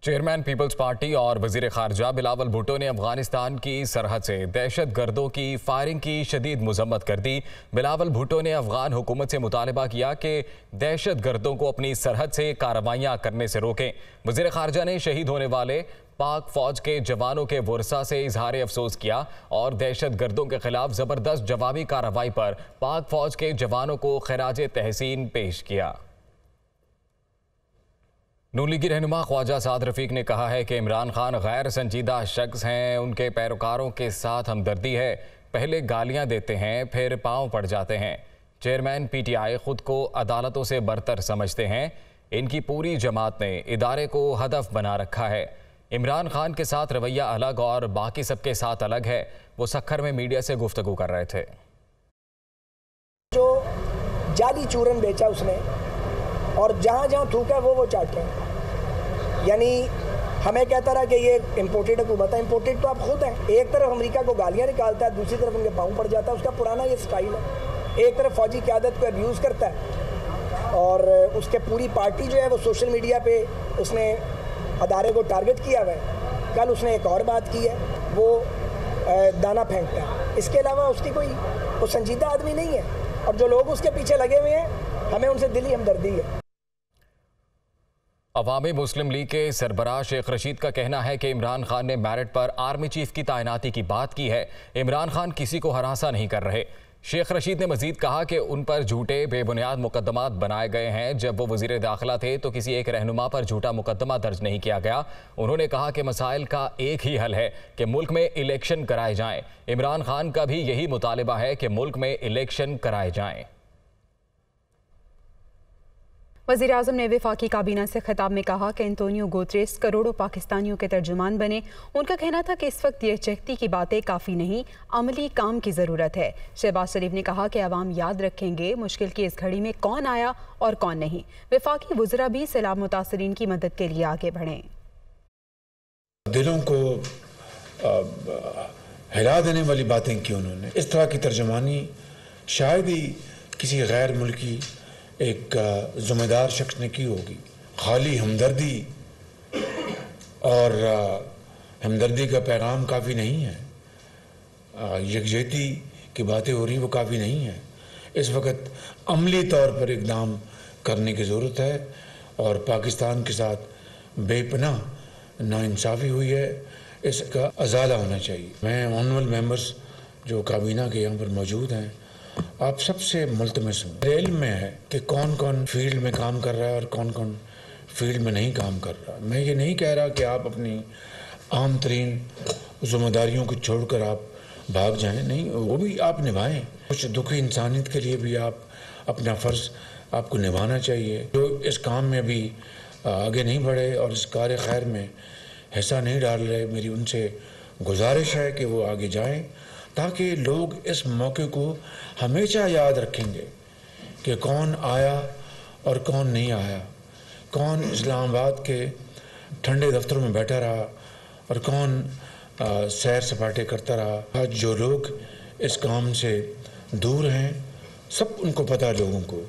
Chairman peoples party और वजीर खारजा बिलावल भुट्टो ने अफगानिस्तान की सरहद से दहशत गर्दों की फायरिंग की शदीद मजम्मत कर दी। बिलावल भुट्टो ने अफगान हुकूमत से मुतालबा किया कि दहशत गर्दों को अपनी सरहद से कार्रवाइयाँ करने से रोकें। वजीर खारजा ने शहीद होने वाले पाक फौज के जवानों के वर्सा से इजहार अफसोस किया और दहशत गर्दों के खिलाफ जबरदस्त जवाबी कार्रवाई पर पाक फौज के जवानों को खराज तहसीन पेश किया। नून लीगी रहनुमा ख्वाजा साद रफीक ने कहा है कि इमरान खान गैर संजीदा शख्स हैं, उनके पैरोकारों के साथ हमदर्दी है। पहले गालियां देते हैं फिर पांव पड़ जाते हैं। चेयरमैन पीटीआई खुद को अदालतों से बरतर समझते हैं। इनकी पूरी जमात ने इदारे को हदफ बना रखा है। इमरान खान के साथ रवैया अलग और बाकी सबके साथ अलग है। वो सक्खर में मीडिया से गुफ्तगू कर रहे थे। जो जाली चूरन बेचा उसने और जहाँ जहाँ थूका वो चाटे, यानी हमें कहता रहा कि ये इम्पोर्टेड हुकूमत है। इम्पोर्टेड तो आप खुद हैं। एक तरफ अमेरिका को गालियाँ निकालता है, दूसरी तरफ उनके पाँव पड़ जाता है। उसका पुराना ये स्टाइल है। एक तरफ फौजी क़यादत को अब्यूज़ करता है और उसके पूरी पार्टी जो है वो सोशल मीडिया पे उसने अदारे को टारगेट किया हुआ है। कल उसने एक और बात की है, वो दाना फेंकता है। इसके अलावा उसकी कोई संजीदा आदमी नहीं है और जो लोग उसके पीछे लगे हुए हैं हमें उनसे दिली हमदर्दी है। अवामी मुस्लिम लीग के सरबराह शेख रशीद का कहना है कि इमरान खान ने मेरिट पर आर्मी चीफ की तैनाती की बात की है। इमरान खान किसी को हरासा नहीं कर रहे। शेख रशीद ने मजीद कहा कि उन पर झूठे बेबुनियाद मुकदमात बनाए गए हैं। जब वो वजीर दाखिला थे तो किसी एक रहनुमा पर झूठा मुकदमा दर्ज नहीं किया गया। उन्होंने कहा कि मसाइल का एक ही हल है कि मुल्क में इलेक्शन कराए जाएं। इमरान खान का भी यही मुतालिबा है कि मुल्क में इलेक्शन कराए जाएं। वज़ीर आज़म ने वफाकी काबीना से खिताब में कहा कि एंटोनियो गुतेरेस करोड़ों पाकिस्तानियों के तर्जुमान बने। उनका कहना था कि इस वक्त ये चहती की बातें काफ़ी नहीं, अमली काम की ज़रूरत है। शहबाज शरीफ ने कहा कि अवाम याद रखेंगे मुश्किल की इस घड़ी में कौन आया और कौन नहीं। वफाकी वज़रा भी सैलाब मुतासरीन की मदद के लिए आगे बढ़ें। दिलों को हिला देने वाली बातें की उन्होंने। इस तरह की तर्जुमानी शायद ही किसी गैर मुल्की एक ज़िम्मेदार शख्स ने की होगी। खाली हमदर्दी और हमदर्दी का पैगाम काफ़ी नहीं है। यकजहती की बातें हो रही वो काफ़ी नहीं है। इस वक्त अमली तौर पर इक़दाम करने की ज़रूरत है और पाकिस्तान के साथ बेपनाह नाइंसाफ़ी हुई है, इसका अज़ाला होना चाहिए। मैं ऑनरेबल मेंबर्स जो काबीना के यहाँ पर मौजूद हैं, आप सबसे मुल्तमस हूँ। मेरे इल्म में है कि कौन कौन फील्ड में काम कर रहा है और कौन कौन फील्ड में नहीं काम कर रहा। मैं ये नहीं कह रहा कि आप अपनी आम तरीन ज़िम्मेदारियों को छोड़कर आप भाग जाएं, नहीं, वो भी आप निभाएं। कुछ दुखी इंसानियत के लिए भी आप अपना फ़र्ज़ आपको निभाना चाहिए। जो इस काम में भी आगे नहीं बढ़े और इस कार्य खैर में हिस्सा नहीं डाल रहे, मेरी उनसे गुजारिश है कि वो आगे जाएं ताकि लोग इस मौके को हमेशा याद रखेंगे कि कौन आया और कौन नहीं आया, कौन इस्लामाबाद के ठंडे दफ्तरों में बैठा रहा और कौन सैर सपाटे करता रहा। आज जो लोग इस काम से दूर हैं सब उनको पता है। लोगों को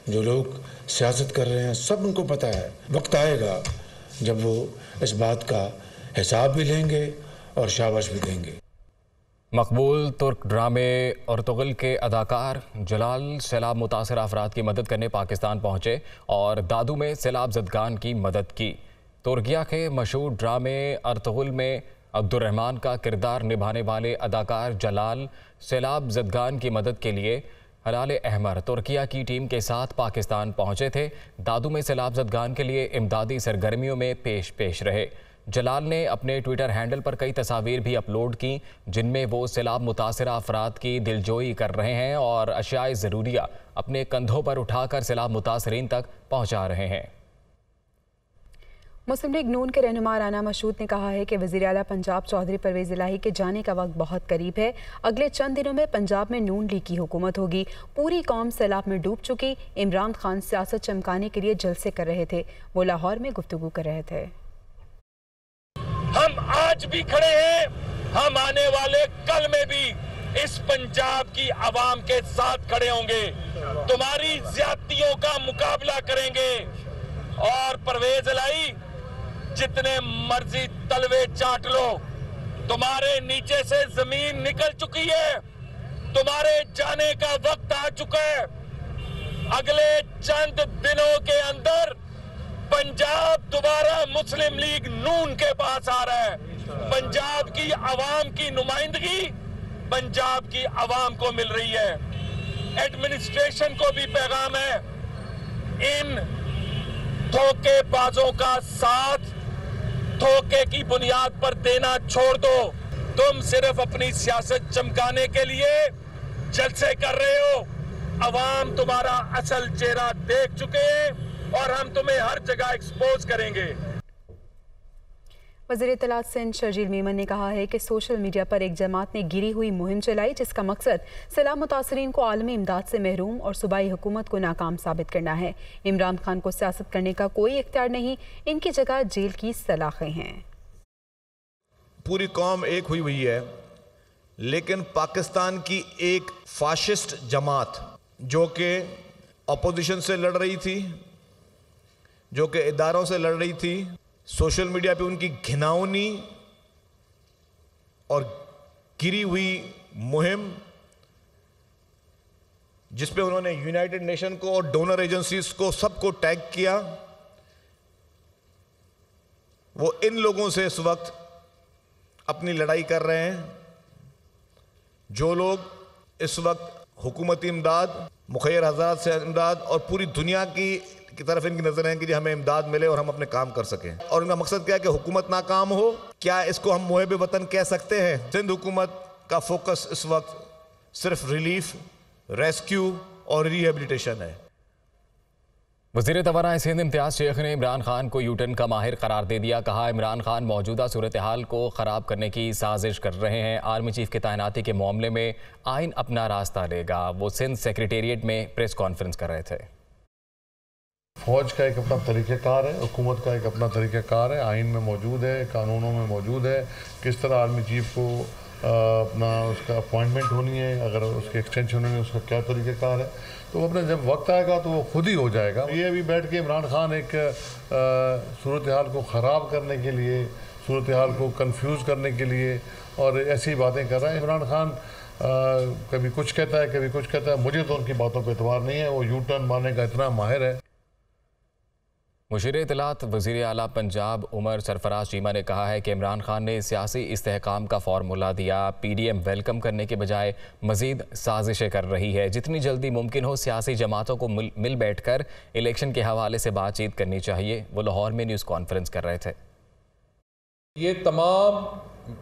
जो लोग सियासत कर रहे हैं सब उनको पता है। वक्त आएगा जब वो इस बात का हिसाब भी लेंगे और शाबाश भी देंगे। मकबूल तुर्क ड्रामे अर्तुगल के अदाकार जलाल सैलाब मुतासर अफराद की मदद करने पाकिस्तान पहुँचे और दादू में सैलाब ज़दगान की मदद की। तुर्किया के मशहूर ड्रामे अर्तुगल में अब्दुर्रहमान का किरदार निभाने वाले अदाकार जलाल सैलाब ज़दगान की मदद के लिए हलाल अहमर तुर्किया की टीम के साथ पाकिस्तान पहुँचे थे। दादू में सैलाब ज़दगान के लिए इमदादी सरगर्मियों में पेश रहे। जलाल ने अपने ट्विटर हैंडल पर कई तस्वीर भी अपलोड की जिनमें वो सैलाब मुतासरा अफराद की दिलजोई कर रहे हैं और अशियाए ज़रूरिया अपने कंधों पर उठाकर सैलाब मुतासरीन तक पहुंचा रहे हैं। मुस्लिम लीग नून के रहनुमा राना मशहूद ने कहा है कि वज़ीर आला पंजाब चौधरी परवेज़ इलाही के जाने का वक्त बहुत करीब है। अगले चंद दिनों में पंजाब में नून लीग की हुकूमत होगी। पूरी कौम सैलाब में डूब चुकी। इमरान खान सियासत चमकाने के लिए जलसे कर रहे थे। वो लाहौर में गुफ्तगू कर रहे थे। हम आज भी खड़े हैं, हम आने वाले कल में भी इस पंजाब की आवाम के साथ खड़े होंगे, तुम्हारी ज्यादतियों का मुकाबला करेंगे और परवेज इलाही जितने मर्जी तलवे चाट लो, तुम्हारे नीचे से जमीन निकल चुकी है, तुम्हारे जाने का वक्त आ चुका है। अगले चंद दिनों के अंदर पंजाब दोबारा मुस्लिम लीग नून के पास आ रहा है। पंजाब की आवाम की नुमाइंदगी पंजाब की आवाम को मिल रही है। एडमिनिस्ट्रेशन को भी पैगाम है, इन धोखेबाजों का साथ धोखे की बुनियाद पर देना छोड़ दो। तुम सिर्फ अपनी सियासत चमकाने के लिए जलसे कर रहे हो। अवाम तुम्हारा असल चेहरा देख चुके हैं और हम तुम्हें हर जगह एक्सपोज करेंगे। वज़ीर इत्तलात सिंध शर्जील मेमन ने कहा है कि सोशल मीडिया पर एक जमात ने गिरी हुई मुहिम चलाई जिसका मकसद सैलाब मुतासरीन को आलमी इमदाद से महरूम और सूबाई हुकूमत को नाकाम साबित करना है। इमरान खान को सियासत करने का कोई इख्तियार नहीं, इनकी जगह जेल की सलाखें हैं। पूरी कौम एक हुई है, लेकिन पाकिस्तान की एक फाशिस्ट जमात जो कि अपोजिशन से लड़ रही थी, जो कि इदारों से लड़ रही थी, सोशल मीडिया पे उनकी घिनौनी और गिरी हुई मुहिम जिस पे उन्होंने यूनाइटेड नेशन को और डोनर एजेंसीज को सबको टैग किया, वो इन लोगों से इस वक्त अपनी लड़ाई कर रहे हैं। जो लोग इस वक्त हुकूमती इमदाद, मुखैर हज़रात से इमदाद और पूरी दुनिया की तरफ इनकी नजर है कि हमें इमदाद मिले और हम अपने काम कर सकें, और इनका मकसद क्या है कि हुकूमत नाकाम हो। क्या इसको हम मुहिब वतन कह सकते हैं? सिंध हुकूमत का फोकस इस वक्त सिर्फ रिलीफ, रेस्क्यू और रिहेबिलिटेशन है। वज़ीर तवानाई सिंध इम्तियाज़ शेख ने इमरान खान को यूटर्न का माहिर करार दे दिया। कहा, इमरान खान मौजूदा सूरत हाल को ख़राब करने की साजिश कर रहे हैं। आर्मी चीफ की तैनाती के मामले में आइन अपना रास्ता लेगा। वो सिंध सेक्रेटेरिएट में प्रेस कॉन्फ्रेंस कर रहे थे। फ़ौज का एक अपना तरीक़ाकार है, हुकूमत का एक अपना तरीक़ाकार है, आइन में मौजूद है, कानूनों में मौजूद है किस तरह आर्मी चीफ को अपना उसका अपॉइंटमेंट होनी है, अगर उसकी एक्सटेंशन होनी है उसका क्या तरीक़ाकार है। तो अपने जब वक्त आएगा तो वो खुद ही हो जाएगा। ये अभी बैठ के इमरान खान एक सूरत हाल को ख़राब करने के लिए, सूरत हाल को कंफ्यूज करने के लिए और ऐसी बातें कर रहा है। इमरान खान कभी कुछ कहता है, कभी कुछ कहता है। मुझे तो उनकी बातों पर एतबार नहीं है, वो यू टर्न मारने का इतना माहिर है। मुशीर इत्तलात वज़ीर आला पंजाब उमर सरफराज चीमा ने कहा है कि इमरान खान ने सियासी इस्तेहकाम का फार्मूला दिया। PDM वेलकम करने के बजाय मज़ीद साजिशें कर रही है। जितनी जल्दी मुमकिन हो सियासी जमातों को मिल बैठकर इलेक्शन के हवाले से बातचीत करनी चाहिए। वो लाहौर में न्यूज़ कॉन्फ्रेंस कर रहे थे। ये तमाम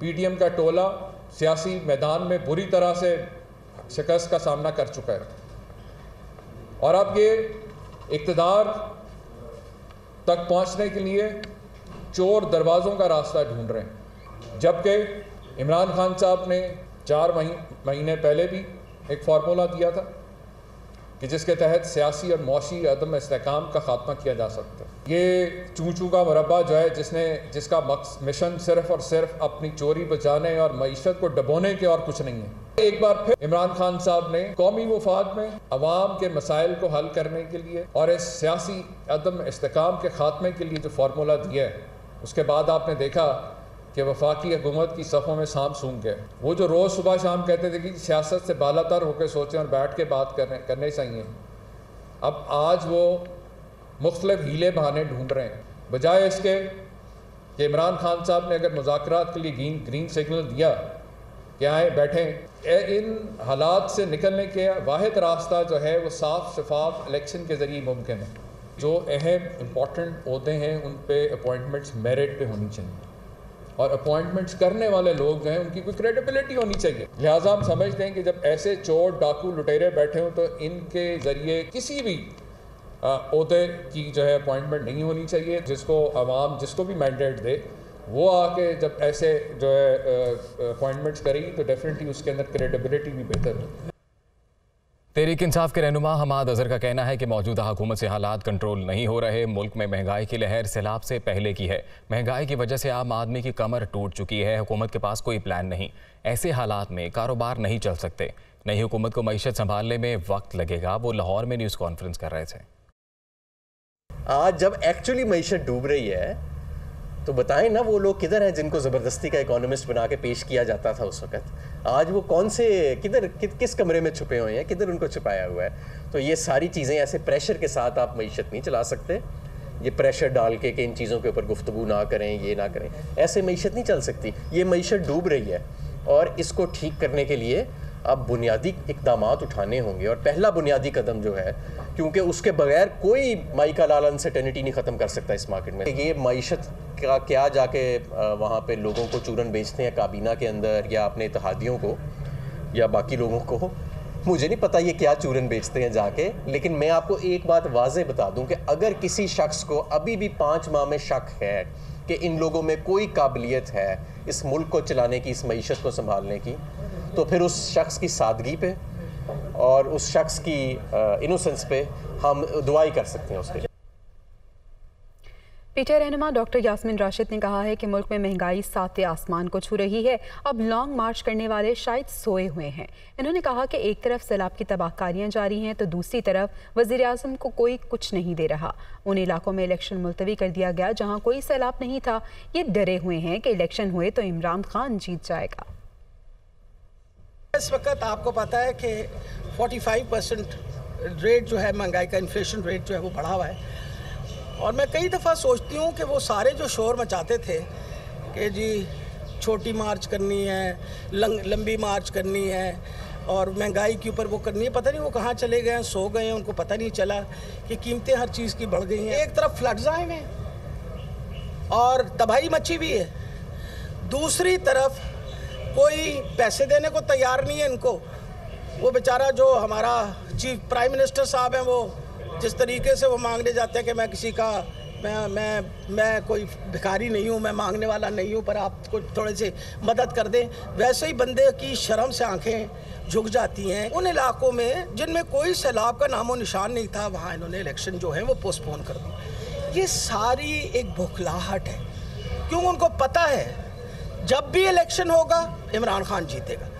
PDM का टोला सियासी मैदान में बुरी तरह से शिकस्त का सामना कर चुका है और अब ये इक़्तिदार तक पहुंचने के लिए चोर दरवाज़ों का रास्ता ढूंढ रहे हैं। जबकि इमरान खान साहब ने 4 महीने पहले भी एक फार्मूला दिया था कि जिसके तहत सियासी और मौशी अदम इस्तेहकाम का खात्मा किया जा सकता है। ये चूं का मुरब्बा जो है जिसका मिशन सिर्फ और सिर्फ अपनी चोरी बचाने और मईशत को डबोने के और कुछ नहीं है। एक बार फिर इमरान खान साहब ने कौमी मुफाद में अवाम के मसाइल को हल करने के लिए और इस सियासी अदम इस्तेहकाम के खात्मे के लिए जो फार्मूला दिया है, उसके बाद आपने देखा कि वफाकी हुकूमत की सफ़ों में सांप सूंघ गए। वो जो रोज़ सुबह शाम कहते थे कि सियासत से बालातर होकर सोचें और बैठ के बात करने चाहिए, अब आज वो मुख्तलिफ हीले बहाने ढूंढ रहे हैं। बजाय इसके कि इमरान खान साहब ने अगर मुज़ाकरात के लिए ग्रीन सिग्नल दिया कि आए बैठें, इन हालात से निकलने के वाहिद रास्ता जो है वो साफ शफाफ इलेक्शन के ज़रिए मुमकिन है। जो अहम इम्पॉर्टेंट होते हैं उन पे अपॉइंटमेंट्स मेरिट पे होनी चाहिए और अपॉइंटमेंट्स करने वाले लोग जो हैं उनकी कोई क्रेडिबिलिटी होनी चाहिए। लिहाजा हम समझते हैं कि जब ऐसे चोर डाकू लुटेरे बैठे हों तो इनके ज़रिए किसी भी ओहदे की जो है अपॉइंटमेंट नहीं होनी चाहिए। जिसको अवाम जिसको भी मैंडेट दे वो आके जब ऐसे जो है अपॉइंटमेंट्स करेगी तो डेफिनेटली उसके अंदर क्रेडिबिलिटी भी बेहतर होगी। तहरीक इंसाफ के रहनुमा हमाद अजहर का कहना है कि मौजूदा हुकूमत से हालात कंट्रोल नहीं हो रहे। मुल्क में महंगाई की लहर सैलाब से पहले की है। महंगाई की वजह से आम आदमी की कमर टूट चुकी है। हुकूमत के पास कोई प्लान नहीं। ऐसे हालात में कारोबार नहीं चल सकते। नई हुकूमत को मईशत संभालने में वक्त लगेगा। वो लाहौर में न्यूज़ कॉन्फ्रेंस कर रहे थे। आज जब एक्चुअली मईशत डूब रही है तो बताएं ना वो लोग किधर हैं जिनको ज़बरदस्ती का इकोनॉमिस्ट बना के पेश किया जाता था उस वक्त। आज वो कौन से किस कमरे में छुपे हुए हैं, किधर उनको छुपाया हुआ है। तो ये सारी चीज़ें ऐसे प्रेशर के साथ आप मईशत नहीं चला सकते। ये प्रेशर डाल के कि इन चीज़ों के ऊपर गुफ्तगू ना करें, ये ना करें, ऐसे मईशत नहीं चल सकती। ये मईशत डूब रही है और इसको ठीक करने के लिए अब बुनियादी इक़दाम उठाने होंगे। और पहला बुनियादी कदम जो है, क्योंकि उसके बगैर कोई माई का लाल अनसर्टेनिटी नहीं ख़त्म कर सकता इस मार्केट में। ये मईशत का क्या जाके वहाँ पे लोगों को चूरन बेचते हैं काबीना के अंदर या अपने इत्तेहादियों को या बाकी लोगों को, मुझे नहीं पता ये क्या चूरन बेचते हैं जाके। लेकिन मैं आपको एक बात वाज़े बता दूं कि अगर किसी शख्स को अभी भी 5 माह में शक है कि इन लोगों में कोई काबिलियत है इस मुल्क को चलाने की, इस मईशत को संभालने की, तो फिर उस शख्स की सादगी पे और उस शख्स की इनोसेंस पे हम दुआई कर सकते हैं उसके लिए। पीटीआई रहनुमा डॉक्टर यास्मीन राशिद ने कहा है कि मुल्क में महंगाई सातवें आसमान को छू रही है। अब लॉन्ग मार्च करने वाले शायद सोए हुए हैं। इन्होंने कहा कि एक तरफ सैलाब की तबाहकारियां जारी हैं तो दूसरी तरफ वज़ीर आज़म को कोई कुछ नहीं दे रहा। उन इलाकों में इलेक्शन मुलतवी कर दिया गया जहां कोई सैलाब नहीं था। ये डरे हुए हैं कि इलेक्शन हुए तो इमरान खान जीत जाएगा। इस वक्त आपको पता है कि 45% रेट जो है महंगाई का, इन्फ्लेशन रेट जो है वो बढ़ा हुआ है। और मैं कई दफ़ा सोचती हूँ कि वो सारे जो शोर मचाते थे कि जी छोटी मार्च करनी है, लंबी मार्च करनी है और महंगाई के ऊपर वो करनी है, पता नहीं वो कहाँ चले गए हैं, सो गए हैं, उनको पता नहीं चला कि कीमतें हर चीज़ की बढ़ गई हैं। एक तरफ फ्लड्स आए हुए हैं और तबाही मची हुई है, दूसरी तरफ कोई पैसे देने को तैयार नहीं है इनको। वो बेचारा जो हमारा चीफ प्राइम मिनिस्टर साहब हैं, वो जिस तरीके से वो मांगने जाते हैं कि मैं किसी का मैं कोई भिखारी नहीं हूँ, मैं मांगने वाला नहीं हूँ, पर आप कुछ थोड़े से मदद कर दें, वैसे ही बंदे की शर्म से आंखें झुक जाती हैं। उन इलाकों में जिनमें कोई सैलाब का नामो निशान नहीं था, वहाँ इन्होंने इलेक्शन जो है वो पोस्टपोन कर दी। ये सारी एक बौखलाहट है, क्योंकि उनको पता है जब भी इलेक्शन होगा इमरान खान जीतेगा।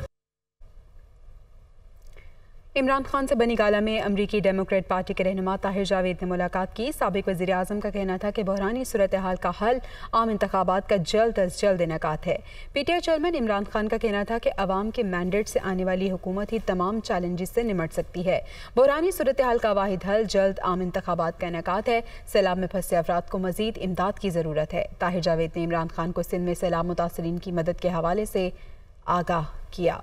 इमरान खान से बनी गाला में अमरीकी डेमोक्रेट पार्टी के रहनुमा ताहिर जावेद ने मुलाकात की। साबिक वज़ीर आज़म का कहना था कि बहरानी सूरत हाल का हल आम इंतखाबात का जल्द अज जल्द इनेकात है। पीटीआई चेयरमैन इमरान खान का कहना था कि अवाम के मैंडेट से आने वाली हुकूमत ही तमाम चैलेंजेस से निमट सकती है। बहरानी सूरत हाल का वाहिद हल जल्द आम इंतखाबात का इनेकात है। सैलाब में फंसे अफराद को मज़ीद इमदाद की ज़रूरत है। ताहिर जावेद ने इमरान खान को सिंध में सैलाब मुतासरीन की मदद के हवाले से आगाह किया।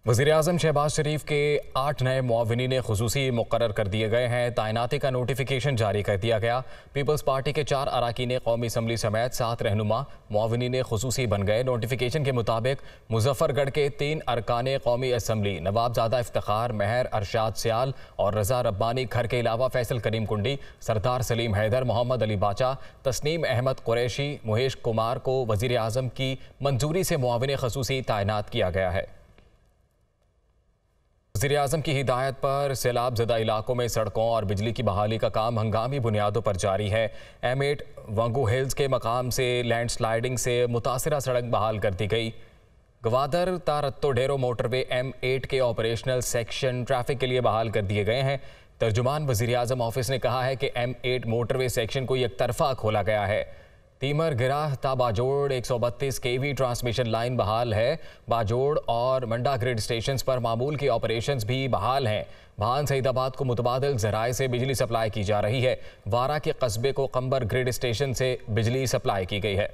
वज़ीर-ए-आज़म शहबाज शरीफ के 8 नए मुआविनीन खुसूसी मुकर्रर कर दिए गए हैं। तैनाती का नोटिफिकेशन जारी कर दिया गया। पीपल्स पार्टी के 4 अरकान कौमी असम्बली समेत 7 रहनुमा मुआविनीन खुसूसी बन गए। नोटिफिकेशन के मुताबिक मुजफ्फरगढ़ के 3 अरकान कौमी असम्बली नवाबजादा इफ्तिखार, महर अरशाद सियाल और रज़ा रब्बानी घर के अलावा फैसल करीम कुंडी, सरदार सलीम हैदर, मोहम्मद अली बाचा, तस्नीम अहमद कुरैशी, मुहेश कुमार को वज़ीर-ए-आज़म की मंजूरी से मुआविन खुसूसी तैनात किया गया है। वज़ीर-ए-आज़म की हिदायत पर सैलाब ज़दा इलाकों में सड़कों और बिजली की बहाली का काम हंगामी बुनियादों पर जारी है। M8 वांगू हिल्स के मकाम से लैंडस्लाइडिंग से मुतासरा सड़क बहाल कर दी गई। गवादर तारत्तो डेरो मोटरवे M8 के ऑपरेशनल सेक्शन ट्रैफिक के लिए बहाल कर दिए गए हैं। तर्जुमान वज़ीर-ए-आज़म ऑफिस ने कहा है कि M8 मोटरवे सेक्शन को एक तरफा खोला गया है। तीमर गिराह ता बाजोड़ 132 kV ट्रांसमिशन लाइन बहाल है। बाजोड़ और मंडा ग्रिड स्टेशन पर मामूल के ऑपरेशंस भी बहाल हैं। भान सईदाबाद को मुतबादिल ज़राए से बिजली सप्लाई की जा रही है। वारा के कस्बे को कंबर ग्रिड स्टेशन से बिजली सप्लाई की गई है।